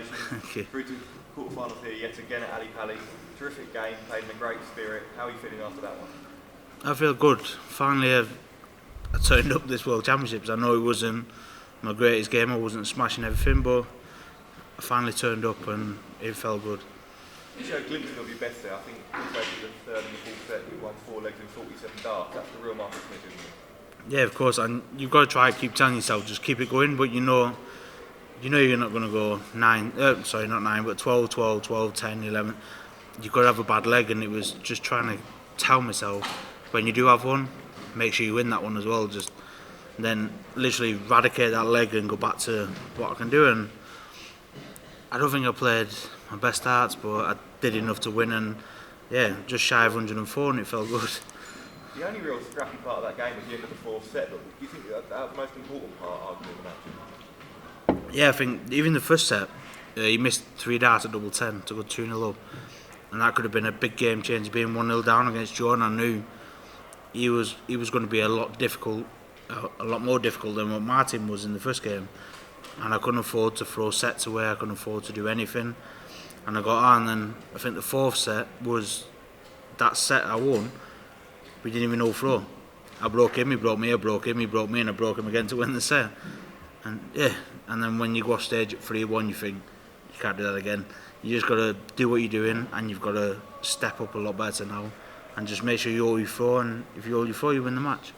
congratulations. Through to quarterfinals here yet again at Ali Pali. Terrific game, played in a great spirit. How are you feeling after that one? I feel good. Finally, I turned up this World Championships. I know it wasn't my greatest game. I wasn't smashing everything, but I finally turned up and it felt good. You showed glimpses of your best there. I think compared to the third and the fourth set, you won 4 legs in 47 darts. That's the real Marcus Smith, isn't it? Yeah, of course. And you've got to try to keep telling yourself, just keep it going. But you know you're not going to go 12, 12, 12, 10, 11. You've got to have a bad leg, and it was just trying to tell myself, when you do have one, make sure you win that one as well. Just then literally eradicate that leg and go back to what I can do. And I don't think I played my best darts, but I did enough to win, and yeah, just shy of 104, and it felt good. The only real scrappy part of that game was the end of the fourth set, but do you think that was the most important part, arguably, of the match? Yeah, I think even the first set, he missed 3 darts at double 10 to go 2-0 up, and that could have been a big game changer. Being 1-0 down against John, I knew he was going to be a lot more difficult than what Martin was in the first game, and I couldn't afford to throw sets away. I couldn't afford to do anything, and I got on. And I think the fourth set was that set I won. We didn't even know throw. I broke him, he broke me, I broke him, he broke me, and I broke him again to win the set. And yeah, and then when you go off stage at 3-1, you think you can't do that again. You just got to do what you're doing, and you've got to step up a lot better now, and just make sure you hold your throw. And if you hold your throw, you win the match.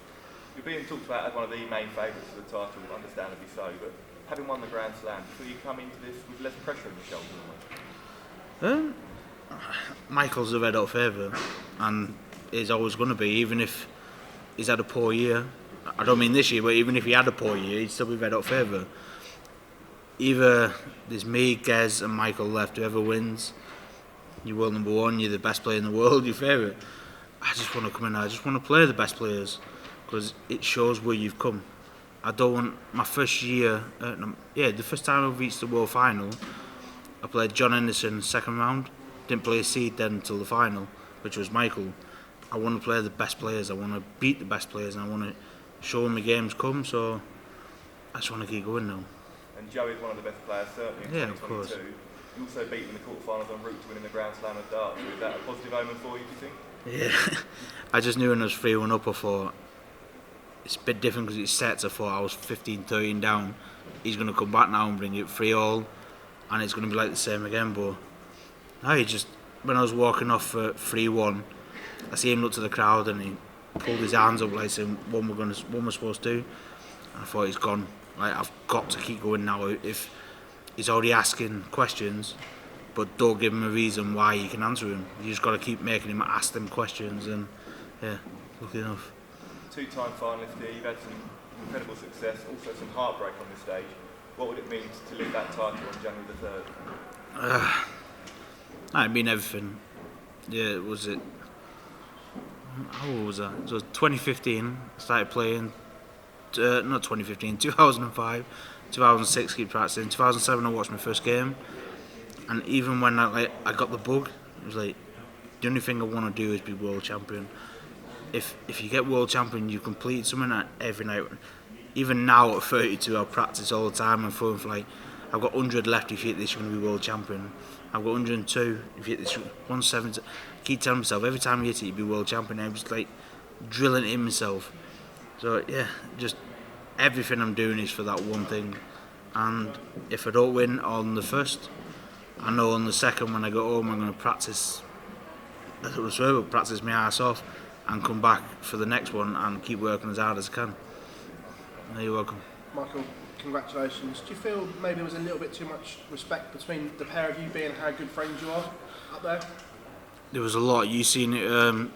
You're being talked about as one of the main favourites for the title, understandably so. But having won the Grand Slam, do you come into this with less pressure on your shoulders? Michael's a red hot favourite, and is always going to be, even if he's had a poor year. I don't mean this year, but even if he had a poor year, he'd still be red hot favourite. Either there's me, Gez and Michael left. Whoever wins, you're world number 1, you're the best player in the world, your favourite. I just want to come in there, I just want to play the best players, because it shows where you've come. I don't want my first year, the first time I reached the world final, I played John Henderson second round, didn't play a seed then until the final, which was Michael. I want to play the best players, I want to beat the best players, and I want to show them the games come, so I just want to keep going now. And Joe is one of the best players, certainly in 2022. Of course. You also beat him in the quarterfinals en route to winning the Grand Slam of darts. Is that a positive omen for you, do you think? Yeah, I just knew when I was 3-1 up, I thought, it's a bit different because it's sets. I thought I was 15-13 down. He's going to come back now and bring it 3-all, and it's going to be like the same again. But no, when I was walking off for 3-1, I see him look to the crowd and he pulled his hands up like saying, what we're supposed to do. And I thought, he's gone. Like, I've got to keep going now. If he's already asking questions, but don't give him a reason why you can answer him. You just got to keep making him ask them questions, and yeah, lucky enough. 2-time finalist here, you've had some incredible success, also some heartbreak on this stage. What would it mean to lift that title on January the 3rd? It mean everything. Yeah, was it? How old was that? So 2015, I started playing. Not 2015, 2005, 2006 keep practicing. 2007 I watched my first game, and even when I got the bug, it was like, the only thing I want to do is be world champion. If you get world champion, you complete something every night. Even now at 32, I practice all the time and throwing for like, I've got 100 left. If you hit this, you're going to be world champion. I've got 102. If you hit this, 170. I keep telling myself every time you hit it, you'll be world champion. I was like drilling it in myself. So yeah, just everything I'm doing is for that one thing. And if I don't win on the first, I know on the second when I go home I'm going to practice. That's what I swear, but practice my ass off and come back for the next one and keep working as hard as I can. You're welcome. Michael, congratulations. Do you feel maybe there was a little bit too much respect between the pair of you, being how good friends you are up there? There was a lot. You seen it.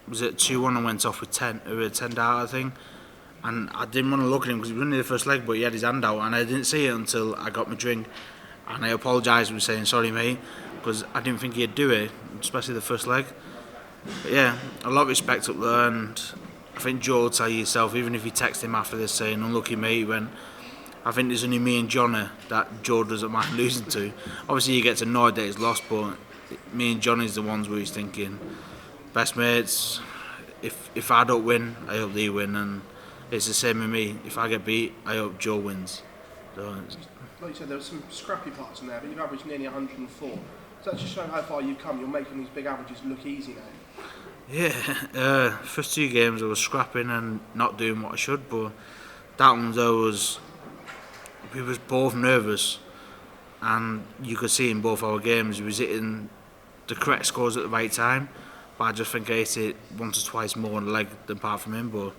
Was it 2-1? I went off with 10 dart, I think. And I didn't want to look at him because he was only the first leg, but he had his hand out, and I didn't see it until I got my drink. And I apologised and saying, sorry mate, because I didn't think he'd do it, especially the first leg. But yeah, a lot of respect up there, and I think Joe will tell you yourself, even if you text him after this saying, unlucky mate, he went, I think there's only me and Johnny that Joe doesn't mind losing to. Obviously he gets annoyed that he's lost, but me and Johnny's the ones where he's thinking, best mates, if I don't win, I hope they win, and it's the same with me. If I get beat, I hope Joe wins. So like you said, there were some scrappy parts in there, but you've averaged nearly 104. Does that just show how far you've come? You're making these big averages look easy now. Yeah, first 2 games I was scrapping and not doing what I should, but that one though we was both nervous, and you could see in both our games we was hitting the correct scores at the right time, but I just think I hit it once or twice more on the leg than apart from him. But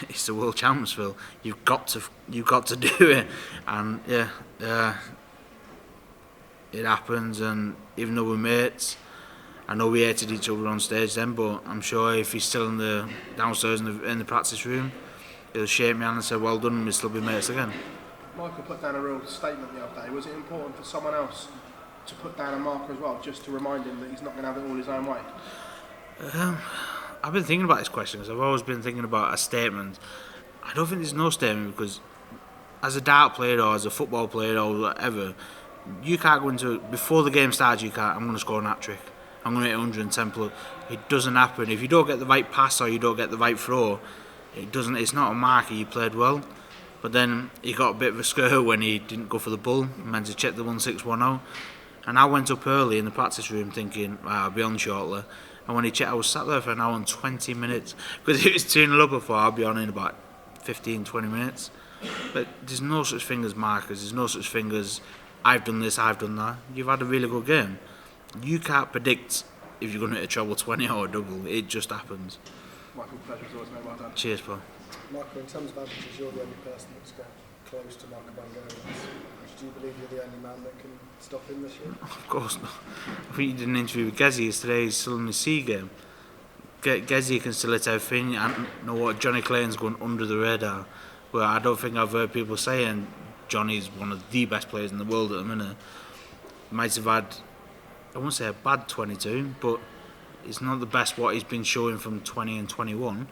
it's the world champs, Phil. You've got to do it, and it happens. And even though we're mates, I know we hated each other on stage then, but I'm sure if he's still in the downstairs in the practice room, he'll shake me hand and say, "Well done," and we'll still be mates again. Michael put down a real statement the other day. Was it important for someone else to put down a marker as well, just to remind him that he's not going to have it all his own way? I've been thinking about this question because I've always been thinking about a statement. I don't think there's no statement, because as a dart player or as a football player or whatever, you can't go into it before the game starts. You can't. I'm going to score an hat-trick. I'm going to hit 110 plus. It doesn't happen. If you don't get the right pass or you don't get the right throw, it doesn't. It's not a marker. You played well. But then he got a bit of a scare when he didn't go for the bull, meant to check the 1610. And I went up early in the practice room thinking, I'll be on shortly. And when he checked, I was sat there for an hour and 20 minutes. Because it was 2-0 up before, I'll be on in about 15-20 minutes. But there's no such thing as markers. There's no such thing as, I've done this, I've done that. You've had a really good game. You can't predict if you're going to hit a treble 20 or a double. It just happens. Michael, pleasure as always, mate. Well done. Cheers, Paul. Michael, in terms of averages, you're the only person that's got close to Michael van Gerwen. Do you believe you're the only man that can stop him this year? Of course not. I think you did an interview with Gezi yesterday. He's still in the C game. Gezi can still hit everything. I know what Johnny Clayton's going under the radar. Well, I don't think I've heard people saying Johnny's one of the best players in the world at the minute. He might have had, I won't say a bad 22, but it's not the best what he's been showing from 20 and 21.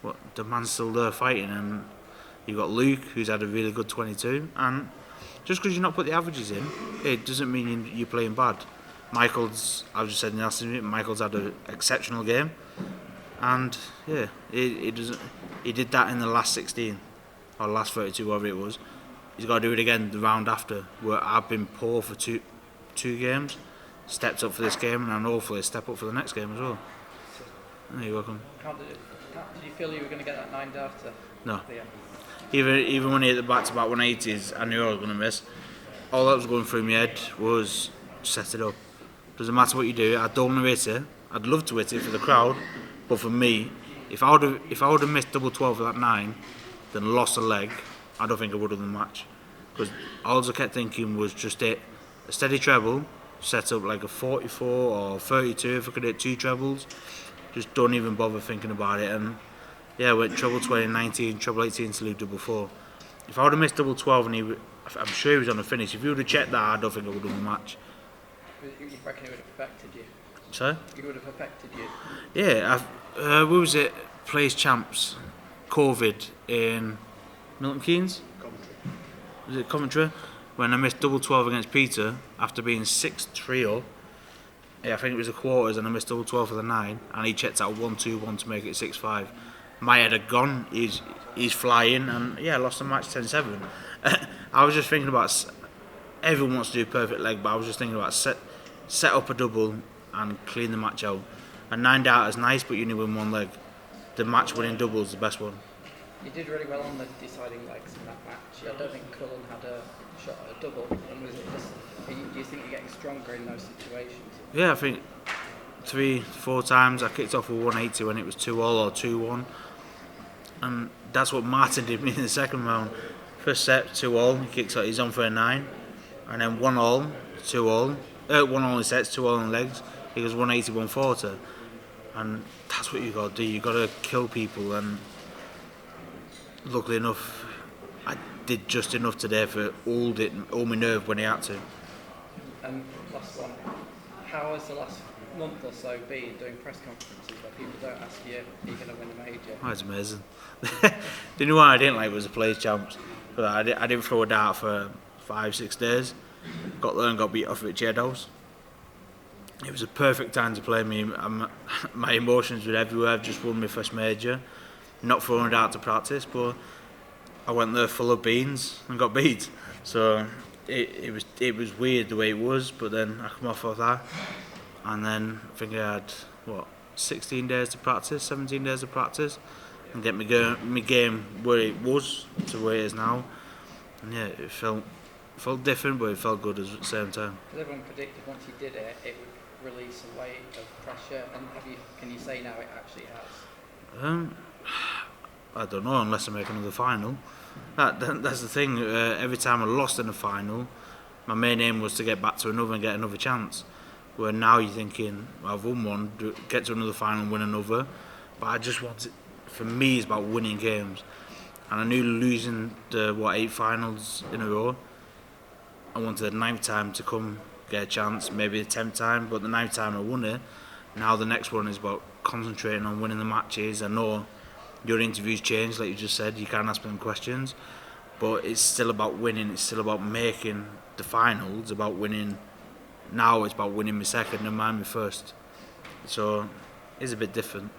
But the man's still there fighting, and you've got Luke, who's had a really good 22, and just because you're not put the averages in, it doesn't mean you're playing bad. Michael's, I just said in the last minute, Michael's had an exceptional game, and yeah, it doesn't. He did that in the last 16 or last 32, whatever it was. He's got to do it again the round after, where I've been poor for two games, stepped up for this game, and hopefully step up for the next game as well. You're welcome. Did you feel you were going to get that 9 darter? No. Yeah. Even when he hit the back-to-back 180s, I knew I was going to miss. All that was going through my head was set it up. Doesn't matter what you do. I don't want to hit it. I'd love to hit it for the crowd, but for me, if I would have missed double 12 with that 9, then lost a leg, I don't think I would have done the match. Because all I kept thinking was just hit a steady treble, set up like a 44 or 32 if I could hit 2 trebles. Just don't even bother thinking about it. And yeah, I went treble 20, 19, treble 18 to leave double 4. If I would have missed double 12 and I'm sure he was on the finish, if he would have checked that, I don't think I would have done the match. You reckon it would have affected you? Sorry? It would have affected you? Yeah, what was it? Plays champs, COVID in Milton Keynes? Coventry. Was it Coventry? When I missed double 12 against Peter after being 6-3 up. Yeah, I think it was the quarters, and I missed double 12 for the 9, and he checked out 1-2-1 to make it 6-5. My head had gone. He's flying, and yeah, I lost the match 10-7. I was just thinking about, everyone wants to do perfect leg, but I was just thinking about set up a double and clean the match out. A 9 dart is nice, but you only win one leg. The match winning double is the best one. You did really well on the deciding legs in that match. I don't think Cullen had a shot at a double. And was it just? Do you think you're getting stronger in those situations? Yeah, I think 3-4 times I kicked off with 180 when it was 2-all or 2-1, and that's what Martin did me in the second round. First set 2-all, he kicks off, he's on for a 9, and then 1-all, 2-all, 1-all in sets, 2-all in legs. He goes 180, 140, and that's what you got to do. You got to kill people, and luckily enough, I did just enough today for all my nerve when he had to. And last one, how has the last month or so been doing press conferences where people don't ask you, are you going to win a major? Oh, it's amazing. The only one I didn't like was the Players Champs. But I didn't throw a dart for 5-6 days. Got there and got beat off at House. It was a perfect time to play me. My emotions were everywhere. I've just won my first major. Not throwing a dart to practice, but I went there full of beans and got beat. So it was weird the way it was, but then I come off of that, and then I think I had 16 days to practice, 17 days to practice, and get my game where it was to where it is now. And yeah, it felt different, but it felt good at the same time. Because everyone predicted once you did it, it would release a weight of pressure. And can you say now it actually has? I don't know, unless I make another final. That's the thing. Every time I lost in a final, my main aim was to get back to another and get another chance. Where now you're thinking, well, I've won one, get to another final and win another. But I just want it. For me, it's about winning games. And I knew losing the 8 finals in a row, I wanted the 9th time to come get a chance, maybe the 10th time, but the 9th time I won it. Now the next one is about concentrating on winning the matches. I know your interviews change, like you just said, you can't ask them questions, but it's still about winning, it's still about making the finals, it's about winning. Now it's about winning my second and mine my first. So it's a bit different.